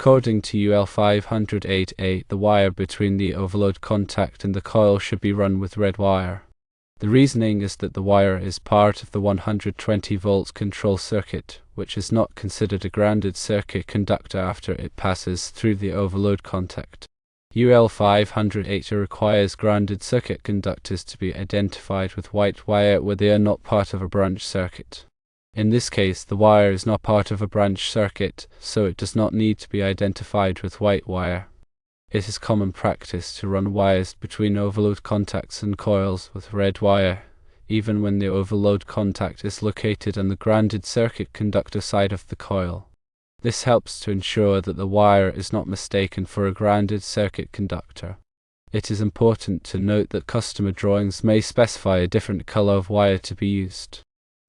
According to UL 508A, the wire between the overload contact and the coil should be run with red wire. The reasoning is that the wire is part of the 120 volts control circuit, which is not considered a grounded circuit conductor after it passes through the overload contact. UL 508 requires grounded circuit conductors to be identified with white wire where they are not part of a branch circuit. In this case, the wire is not part of a branch circuit, so it does not need to be identified with white wire. It is common practice to run wires between overload contacts and coils with red wire, even when the overload contact is located on the grounded circuit conductor side of the coil. This helps to ensure that the wire is not mistaken for a grounded circuit conductor. It is important to note that customer drawings may specify a different color of wire to be used.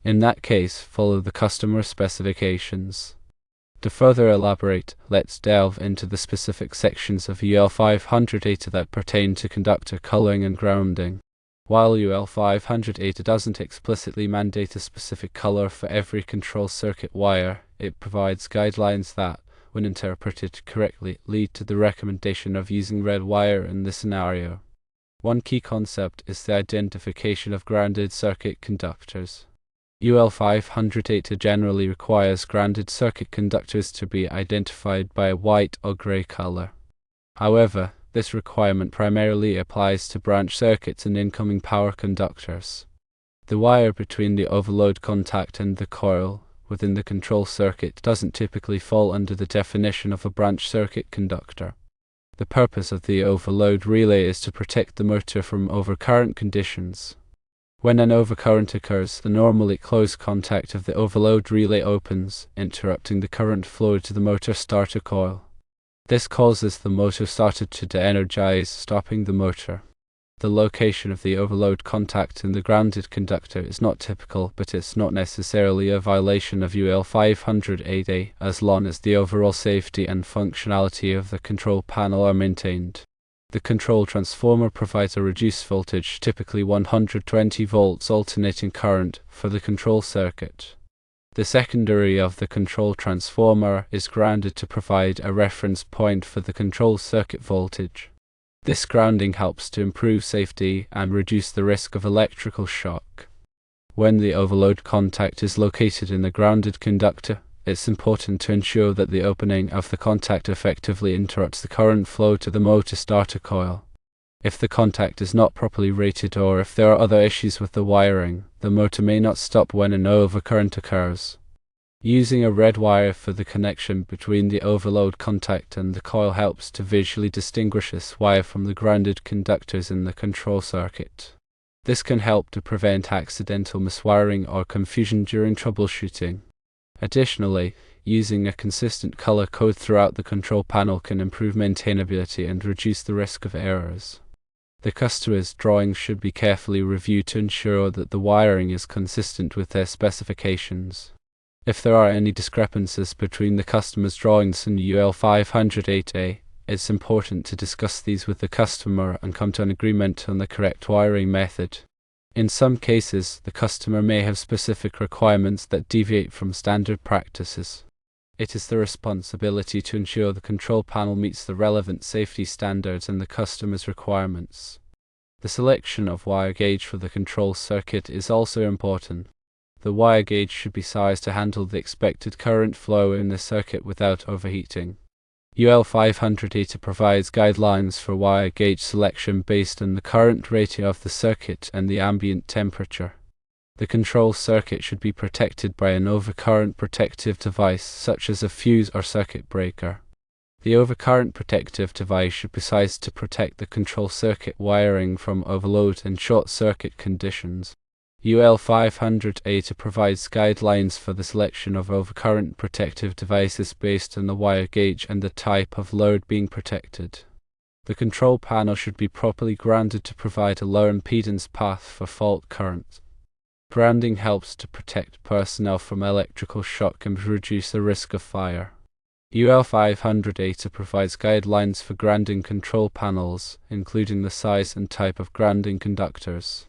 In that case, follow the customer specifications. To further elaborate, let's delve into the specific sections of UL 508 that pertain to conductor coloring and grounding. While UL 508 doesn't explicitly mandate a specific color for every control circuit wire, it provides guidelines that, when interpreted correctly, lead to the recommendation of using red wire in this scenario. One key concept is the identification of grounded circuit conductors. UL 508 generally requires grounded circuit conductors to be identified by a white or gray color. However, this requirement primarily applies to branch circuits and incoming power conductors. The wire between the overload contact and the coil within the control circuit doesn't typically fall under the definition of a branch circuit conductor. The purpose of the overload relay is to protect the motor from overcurrent conditions. When an overcurrent occurs, the normally closed contact of the overload relay opens, interrupting the current flow to the motor starter coil. This causes the motor starter to de-energize, stopping the motor. The location of the overload contact in the grounded conductor is not typical, but it's not necessarily a violation of UL 508A as long as the overall safety and functionality of the control panel are maintained. The control transformer provides a reduced voltage, typically 120 volts alternating current, for the control circuit. The secondary of the control transformer is grounded to provide a reference point for the control circuit voltage. This grounding helps to improve safety and reduce the risk of electrical shock. When the overload contact is located in the grounded conductor, it's important to ensure that the opening of the contact effectively interrupts the current flow to the motor starter coil. If the contact is not properly rated or if there are other issues with the wiring, the motor may not stop when an overcurrent occurs. Using a red wire for the connection between the overload contact and the coil helps to visually distinguish this wire from the grounded conductors in the control circuit. This can help to prevent accidental miswiring or confusion during troubleshooting. Additionally, using a consistent color code throughout the control panel can improve maintainability and reduce the risk of errors. The customer's drawings should be carefully reviewed to ensure that the wiring is consistent with their specifications. If there are any discrepancies between the customer's drawings and UL 508A, it's important to discuss these with the customer and come to an agreement on the correct wiring method. In some cases, the customer may have specific requirements that deviate from standard practices. It is the responsibility to ensure the control panel meets the relevant safety standards and the customer's requirements. The selection of wire gauge for the control circuit is also important. The wire gauge should be sized to handle the expected current flow in the circuit without overheating. UL 508 provides guidelines for wire gauge selection based on the current rating of the circuit and the ambient temperature. The control circuit should be protected by an overcurrent protective device such as a fuse or circuit breaker. The overcurrent protective device should be sized to protect the control circuit wiring from overload and short circuit conditions. UL 508 provides guidelines for the selection of overcurrent protective devices based on the wire gauge and the type of load being protected. The control panel should be properly grounded to provide a low impedance path for fault current. Grounding helps to protect personnel from electrical shock and reduce the risk of fire. UL 508 provides guidelines for grounding control panels, including the size and type of grounding conductors.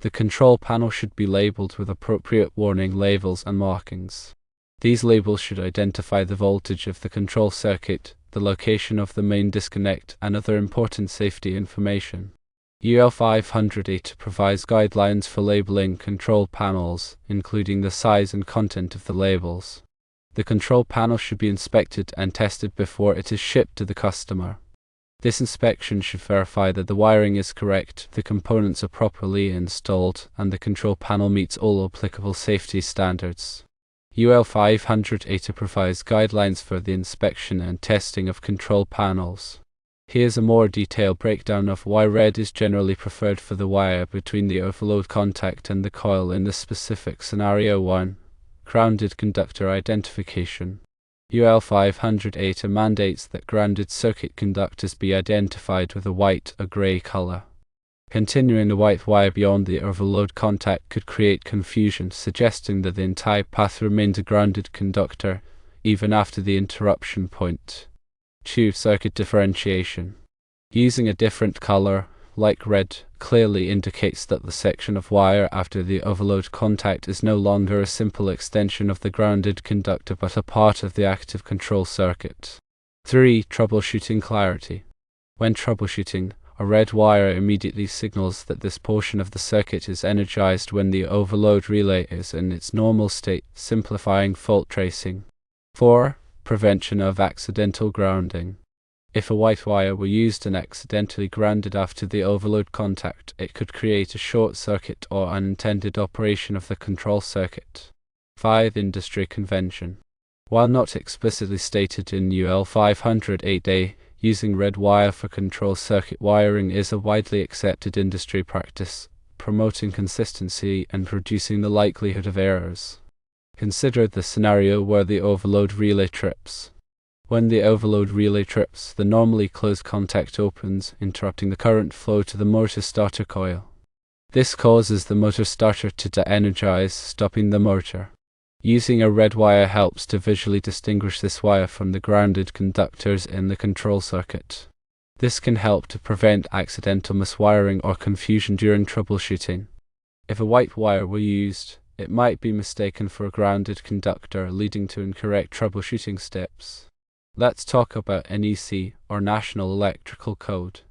The control panel should be labeled with appropriate warning labels and markings. These labels should identify the voltage of the control circuit, the location of the main disconnect, and other important safety information. UL 508 provides guidelines for labeling control panels, including the size and content of the labels. The control panel should be inspected and tested before it is shipped to the customer. This inspection should verify that the wiring is correct, the components are properly installed, and the control panel meets all applicable safety standards. UL 508 provides guidelines for the inspection and testing of control panels. Here's a more detailed breakdown of why red is generally preferred for the wire between the overload contact and the coil in this specific scenario. 1. Grounded conductor identification. UL 508 mandates that grounded circuit conductors be identified with a white or grey color. Continuing the white wire beyond the overload contact could create confusion, suggesting that the entire path remains a grounded conductor, even after the interruption point. 2. Circuit differentiation. Using a different color, like red, clearly indicates that the section of wire after the overload contact is no longer a simple extension of the grounded conductor but a part of the active control circuit. 3. Troubleshooting clarity. When troubleshooting, a red wire immediately signals that this portion of the circuit is energized when the overload relay is in its normal state, simplifying fault tracing. 4. Prevention of accidental grounding. If a white wire were used and accidentally grounded after the overload contact, it could create a short circuit or unintended operation of the control circuit. 5. Industry convention. While not explicitly stated in UL 508A, using red wire for control circuit wiring is a widely accepted industry practice, promoting consistency and reducing the likelihood of errors. Consider the scenario where the overload relay trips. When the overload relay trips, the normally closed contact opens, interrupting the current flow to the motor starter coil. This causes the motor starter to de-energize, stopping the motor. Using a red wire helps to visually distinguish this wire from the grounded conductors in the control circuit. This can help to prevent accidental miswiring or confusion during troubleshooting. If a white wire were used, it might be mistaken for a grounded conductor, leading to incorrect troubleshooting steps. Let's talk about NEC, or National Electrical Code.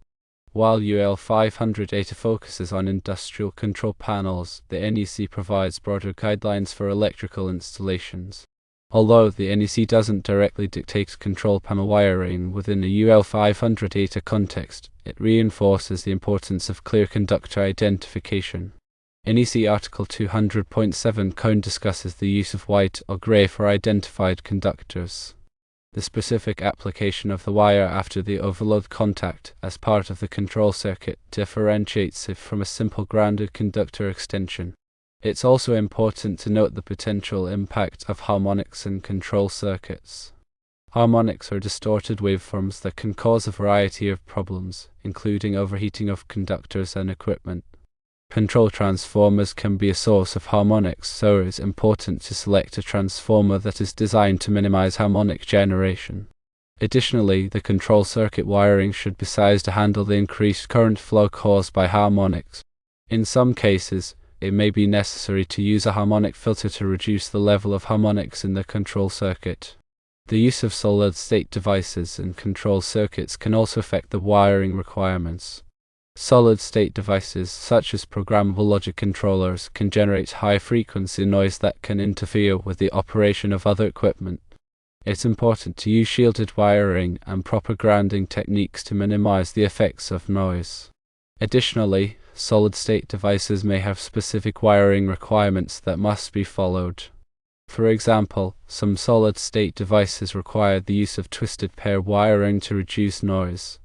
While UL 508 focuses on industrial control panels, the NEC provides broader guidelines for electrical installations. Although the NEC doesn't directly dictate control panel wiring within a UL 508 context, it reinforces the importance of clear conductor identification. NEC Article 200.7 Code discusses the use of white or grey for identified conductors. The specific application of the wire after the overload contact as part of the control circuit differentiates it from a simple grounded conductor extension. It's also important to note the potential impact of harmonics in control circuits. Harmonics are distorted waveforms that can cause a variety of problems, including overheating of conductors and equipment. Control transformers can be a source of harmonics, so it is important to select a transformer that is designed to minimize harmonic generation. Additionally, the control circuit wiring should be sized to handle the increased current flow caused by harmonics. In some cases, it may be necessary to use a harmonic filter to reduce the level of harmonics in the control circuit. The use of solid-state devices in control circuits can also affect the wiring requirements. Solid-state devices, such as programmable logic controllers, can generate high-frequency noise that can interfere with the operation of other equipment. It's important to use shielded wiring and proper grounding techniques to minimize the effects of noise. Additionally, solid-state devices may have specific wiring requirements that must be followed. For example, some solid-state devices require the use of twisted pair wiring to reduce noise.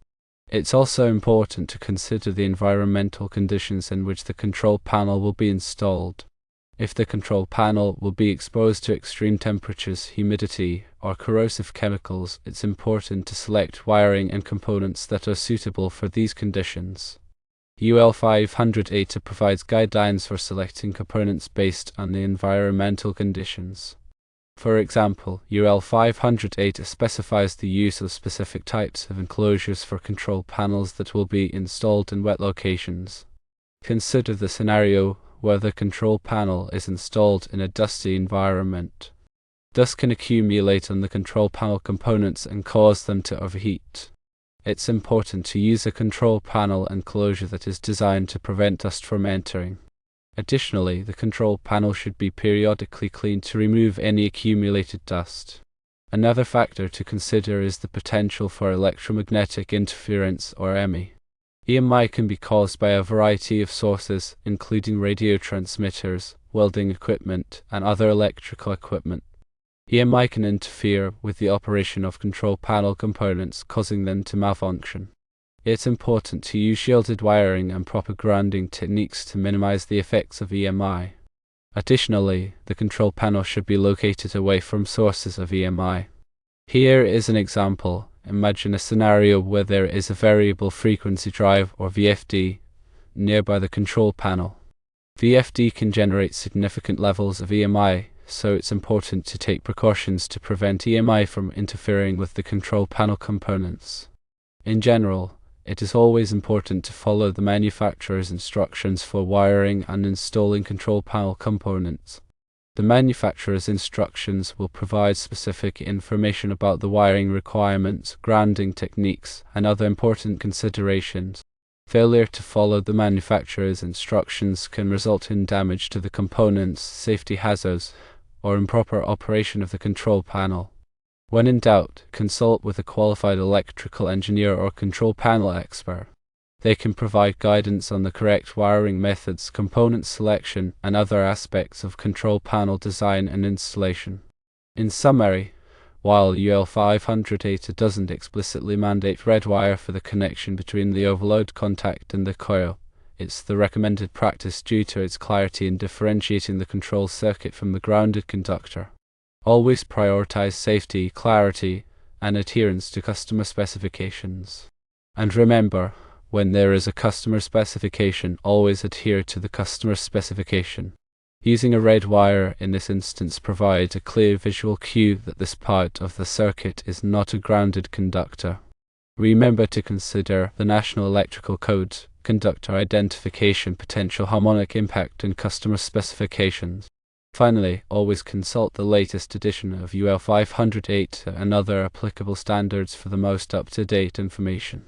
It's also important to consider the environmental conditions in which the control panel will be installed. If the control panel will be exposed to extreme temperatures, humidity, or corrosive chemicals, it's important to select wiring and components that are suitable for these conditions. UL 508 provides guidelines for selecting components based on the environmental conditions. For example, UL 508 specifies the use of specific types of enclosures for control panels that will be installed in wet locations. Consider the scenario where the control panel is installed in a dusty environment. Dust can accumulate on the control panel components and cause them to overheat. It's important to use a control panel enclosure that is designed to prevent dust from entering. Additionally, the control panel should be periodically cleaned to remove any accumulated dust. Another factor to consider is the potential for electromagnetic interference, or EMI. EMI can be caused by a variety of sources, including radio transmitters, welding equipment, and other electrical equipment. EMI can interfere with the operation of control panel components, causing them to malfunction. It's important to use shielded wiring and proper grounding techniques to minimize the effects of EMI. Additionally, the control panel should be located away from sources of EMI. Here is an example. Imagine a scenario where there is a variable frequency drive, or VFD, nearby the control panel. VFD can generate significant levels of EMI, so it's important to take precautions to prevent EMI from interfering with the control panel components. In general, it is always important to follow the manufacturer's instructions for wiring and installing control panel components. The manufacturer's instructions will provide specific information about the wiring requirements, grounding techniques, and other important considerations. Failure to follow the manufacturer's instructions can result in damage to the components, safety hazards, or improper operation of the control panel. When in doubt, consult with a qualified electrical engineer or control panel expert. They can provide guidance on the correct wiring methods, component selection, and other aspects of control panel design and installation. In summary, while UL 508 doesn't explicitly mandate red wire for the connection between the overload contact and the coil, it's the recommended practice due to its clarity in differentiating the control circuit from the grounded conductor. Always prioritize safety, clarity, and adherence to customer specifications. And remember, when there is a customer specification, always adhere to the customer specification. Using a red wire in this instance provides a clear visual cue that this part of the circuit is not a grounded conductor. Remember to consider the National Electrical Code, conductor identification, potential harmonic impact, and customer specifications. Finally, always consult the latest edition of UL 508 and other applicable standards for the most up-to-date information.